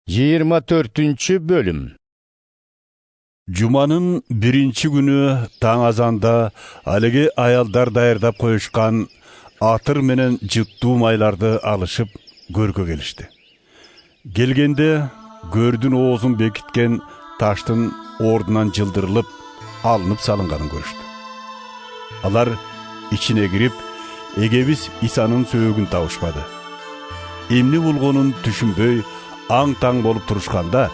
24 bölüm. Jumanın birinci günü taң azanda haligi ayalдар даярдап коюшкан атыр менен жыттуу майларды алышып көргө келишти. Келгенде көрдүн оозун бекиткен таштын ордунан жылдырылып, алынып салынганын көрүштү. Алар ичине кирип, эгебиз Исанын сөөгүн табышпады. Эмне болгонун түшүнбөй, аң-таң болуп турушканда,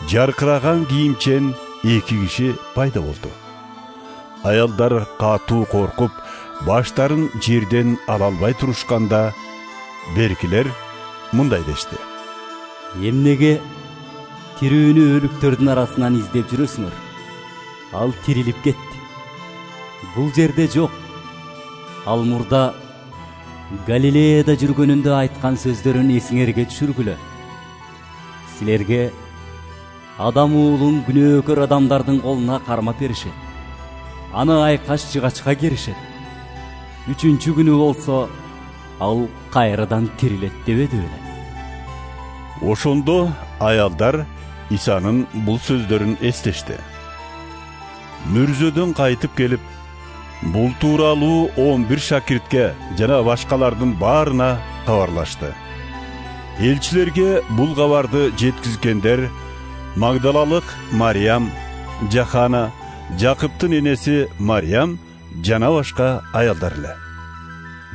жаркыраган кийимчен эки киши пайда болду. Аялдар катуу коркуп, баштарын жерден ала албай турушканда, беркилер мындай дешти: Эмнеге тирүүнү өлүктөрдүн арасынан издеп жүрөсүңөр? Ал тирилип кетти. Бул жерде жок. Ал мурда Галилеяда жүргөнүндө айткан сөздөрүн эсиңерге түшүргүлө. Силерге Адам уулун күнөөкөр адамдардын колуна кармап беришет. Аны айкаш жыгачка керишет. Үчүнчү күнү болсо ал кайрадан тирилет дебеди беле. Ошондо аялдар Исанын бул сөздөрүн эстешти. Мүрзөдөн кайтып келип, бул тууралуу 11 шакиртке жана башкалардын баарына кабарлашты. Элчилерге бул кабарды жеткизгендер Магдалалык Мариям, Жахана, Жакыптын энеси Мариям жана башка аялдар эле.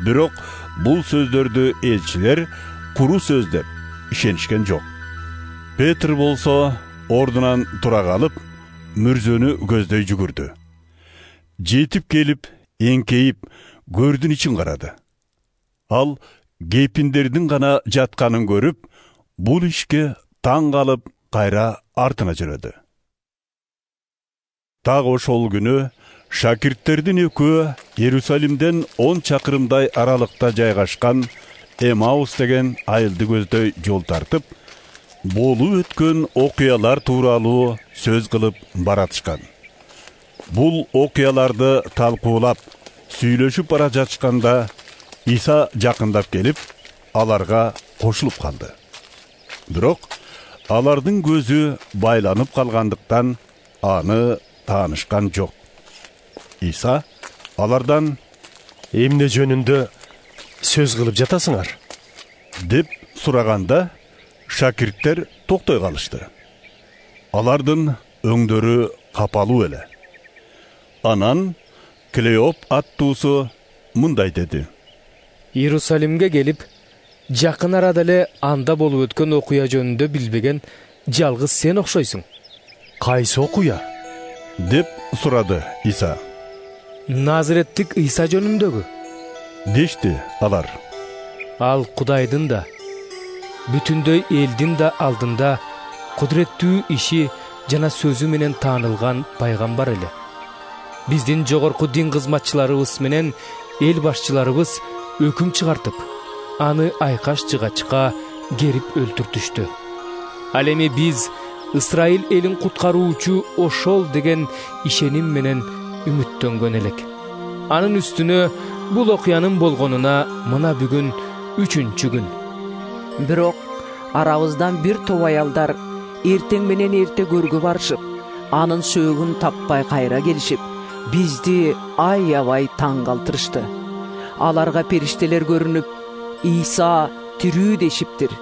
Бирок бул сөздөрдү элчилер куру сөз деп ишенишкен жок. Петр болсо ордунан тура калып, мүрзөнү көздөй жүгүрдү. Жетип келип, эңкейип, көрдүн ичин карады. Ал кепиндердин гана жатканын көрүп, бул ишке таң калып, кайра артына жүрөдү. Так ошол күнү шакирттердин экөө Иерусалимден 10 чакырымдай аралыкта жайгашкан Эмаус деген айылды көздөй жол тартып, болуп өткөн окуялар тууралуу сөз кылып баратышкан. Бул окуяларды талкуулап, сүйлөшүп бара жатышканда Иса жакындап келип, аларга кошулуп калды. Бирок алардын көзү байланып калгандыктан аны таанышкан жок. Иса алардан: «Эмне жөнүндө сөз кылып жатасыңар?» деп сураганда, шакирттер токтой калышты. Алардын өңдөрү капалуу эле. Анан Клеоп аттуусу мындай деди: Иерусалимге келип, жакын арада эле анда болуп өткөн окуя жөнүндө билбеген жалгыз сен окшойсуң. Кайсы окуя? деп сурады Иса. Назиреттик Иса жөнүндөгү. Дешти алар. Ал Кудайдын да, бүтүндөй элдин да алдында кудуреттүү иши жана сөзү менен таанылган пайгамбар эле. Биздин жогорку дин кызматчыларыбыз менен эл башчыларыбыз өкүм чыгартып, аны айкаш жыгачка керип өлтүртүштү. Ал эми биз Исраил элин куткаруучу ошол деген ишеним менен үмүттөнгөн элек. Анын үстүнө бул окуянын болгонуна мына бүгүн 3-чү күн. Бирок арабыздан бир топ аялдар эртең менен эрте көргө барышып, анын сөөгүн таппай кайра келишип, бизди аябай таң калтырышты. Аларга периштелер көрүнүп, Иса тирүү дешиптир.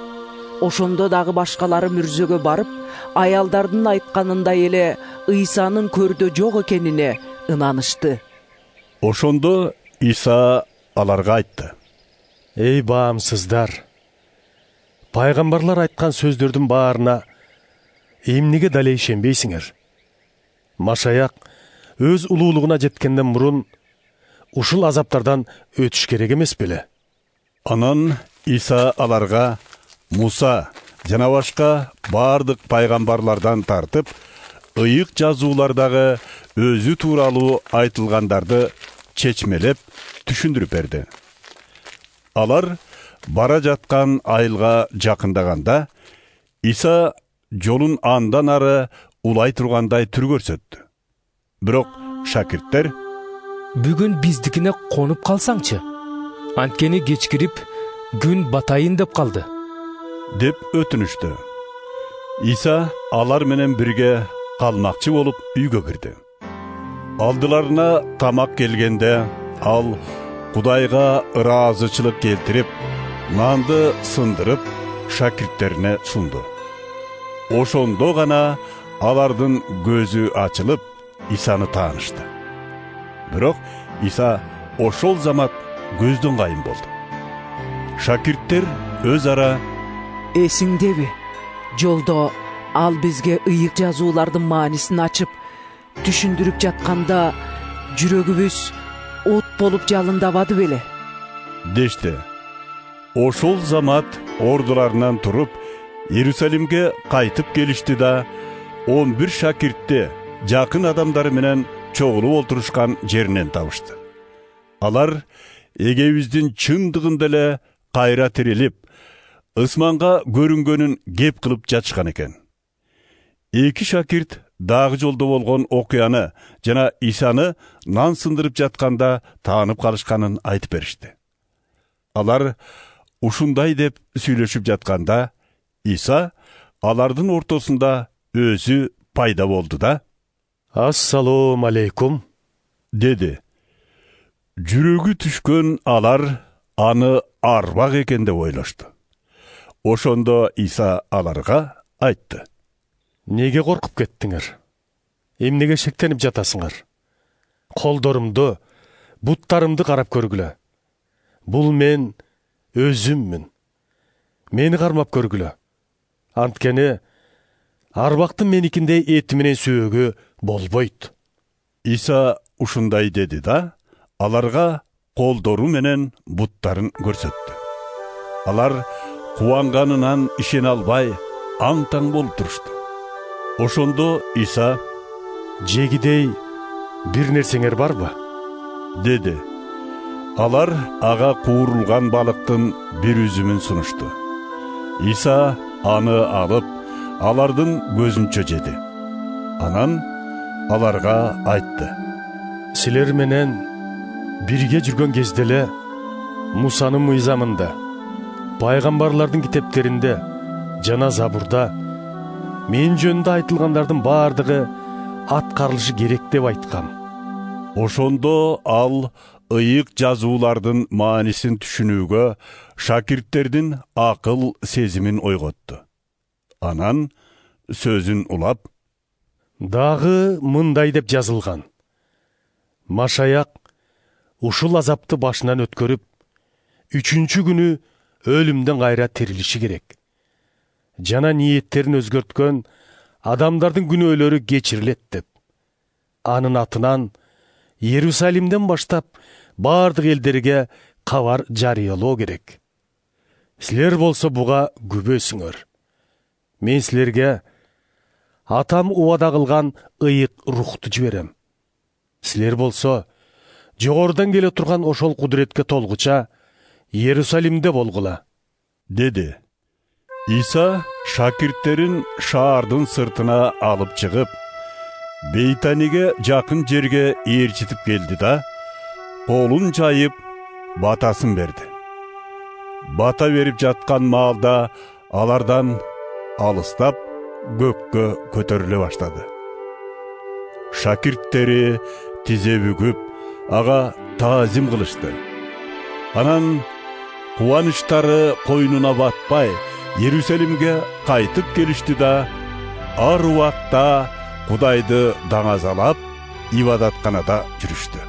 Ошондо дагы башкалары мүрзөгө барып, аялдардын айтканындай эле Исанын көрдө жок экенине ынанышты. Ошондо Иса аларга айтты: «Эй баамсыздар! Пайгамбарлар айткан сөздөрдүн баарына эмнеге дале ишенбейсиңер? Машаяк өз улуулугуна жеткенден мурун ушул азаптардан өтүш керек эмес беле?» Анан Иса аларга Муса жана башка бардык пайгамбарлардан тартып, ыйык жазуулардагы өзү тууралуу айтылгандарды чечмелеп түшүндүрүп берди. Алар бара жаткан айылга жакындаганда, Иса жолун андан ары улай тургандай түр көрсөттү. Бирок шакирттер: Бүгүн биздикине конуп калсаңчы? Анткени кечкирип күн батайын деп калды. деп өтүнүштү. İsa алар менен бирге калмакчы болуп үйгө кирди. Алдыларына тамак келгенде ал Кудайга ыраазычылык келтирип, нанды сындырып, шакирттерине сунду. Ошондо гана алардын көзү ачылып, Исаны таанышты. Бирок Иса ошол замат көздөн кайын болду. Шакирттер өз ара: Эсиңдеби? Жолдо ал бизге ыйык жазуулардын маанисин ачып, түшүндүрүп жатканда жүрөгүбүз от болуп жалындабады беле? дешти. Ошол замат ордуларынан туруп, Иерусалимге кайтып келишти да, 11 шакиртти жакын адамдары менен чогулуп олтурушкан жеринен табышты. Алар эгебиздин чындыгында эле кайра тирилип, ысманга көрүнгөнүн кеп кылып жатышкан экен. Эки шакирт дагы жолдо болгон окуяны жана Исаны нан сындырып жатканда таанып калышканын айтып беришти. Алар ушундай деп сүйлөшүп жатканда, Иса алардын ортосунда өзү пайда болду да: Ассалому алейкум, деди. Жүрөгү түшкөн алар аны арбак экен деп ойлошту. Ошондо Иса аларга айтты: неге коркуп кеттиңер? Эмнеге шектенип жатасыңар? Колдорумду, буттарымды карап көргүлө. Бул мен өзүммүн. Мени кармап көргүлө. Анткени арбактын меникиндей эти менен сүйөгү болбойт. Иса ушундай деди да, аларга колдору менен буттарын көрсөттү. Алар кубанганынан ишене албай, аң-таң болуп турушту. Ошондо Иса: Жегидей бир нерсеңер барбы? деди. Алар ага куурулган балыктын бир үзүмүн сунушту. Иса аны алып, алардын көзүнчө жеди. Анан аларга айтты: Силер менен бирге жүргөн кезде эле Мусанын мыйзамында, пайгамбарлардын китептеринде жана Забурда мен жөнүндө айтылгандардын баардыгы аткарылышы керек деп айткам. Ошондо ал ыйык жазуулардын маанисин түшүнүүгө шакирттердин акыл сезимин ойготту. Анан сөзүн улап: Дагы мындай деп жазылган: Машаяк ушул азапты башынан өткөрүп, 3-чү күнү өлүмдөн кайра тирилиши керек. Жана ниеттерин өзгөрткөн адамдардын күнөөлөрү кечирилет деп. Анын атынан Иерусалимден баштап бардык элдерге кабар жарыялоо керек. Силер болсо буга күбөсүңөр. Мен силерге атам убада кылган ыйык рухту жиберем. Силер болсо жогорудан келе турган ошол кудуретке толгуча Иерусалимде болгула, деди. Иса шакирттерин шаардын сыртына алып чыгып, Бейтаниге жакын жерге ээрчитип келди да, колун жайып, батасын берди. Бата берип жаткан маалда алардан алыстап көккө көтөрүлө баштады. Шакирттери тизе бүгүп, ага таазим кылышты. Анан кубанычтары койнуна батпай, Иерусалимге кайтып келишти да, ар убакта Кудайды даңазалап, ибадатканада жүрүштү.